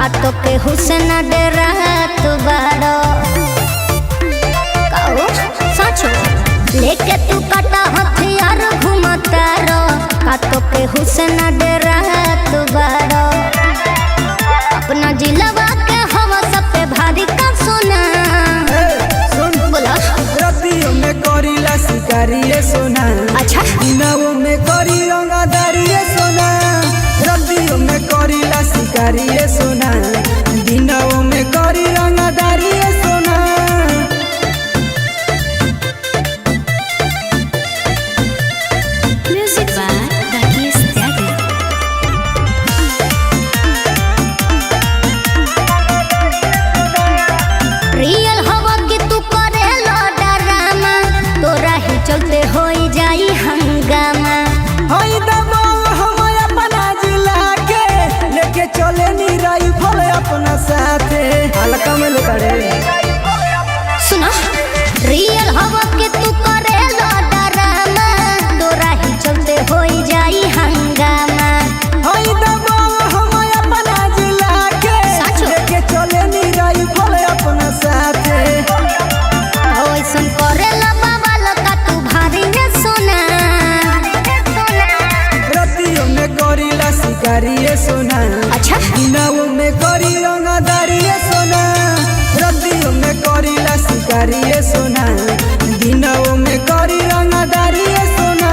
कातो के हुसन डेरा तू बारो काओ सचो लेके तू काटा हथियार घुमता रो कातो के हुसन डेरा तू बारो अपना जिलवा के हवा सब पे भारी का सोना सुन बोला रतियों में करीला शिकारिये सोना अच्छा दिनों में करी रंगदारिये सोना रतियों में करीला शिकारिये सोना दिनों में करी रंगदारिये सोना म्यूजिक बाय राकेश त्यागी रियल हवा कि तू करे लो डरामा तोरा ही चलते हो जाई हंगामा हई दबाव हम अपना जिला के लेके चले नी राइफल अपना साथे हल्का में लड़े सुना रियल हवा कि तू करे लो डरामा तोरा ही चलते हो जाई हंगामा हई दबाव हम अपना जिला के साचो। लेके चले नी राइफल अपना साथे ओइसन करे ला बाबा लका तू भारी ने सोना रतियों में करीला शिकारिये सोना अच्छा दिनों में करी रंगदारिये सोना रतियों में करीला शिकारिये सोना दिनों में करी रंगदारिये सोना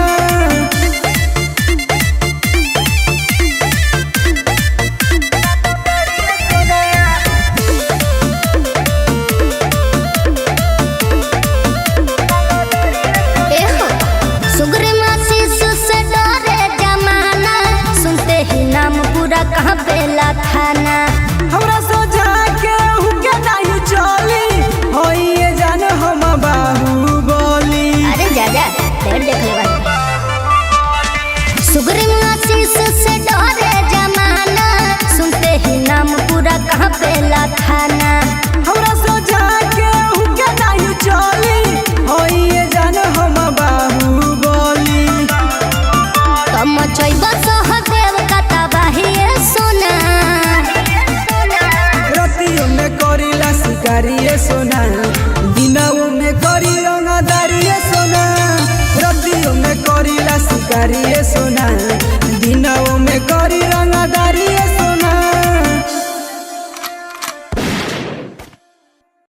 एहो सुगरे आशीष से डरे जमाना सुनते ही नाम पूरा कहाँ पेला थाना हमरा सोचा के हुके नहीं चली होई ये जान हम बाहुबली अरे जा देख ले सुगरे आशीष से डरे जमाना सुनते ही नाम पूरा कहाँ पेला थाना हमरा सोचा के हुके नहीं चली होई ये जान हम बाहुबली कम चैबा सहदेव का तबाही सोना रतियों में करीला शिकारिये सोना दिनों में करी रंगदारिये सोना रतियों में करीला शिकारिये सोना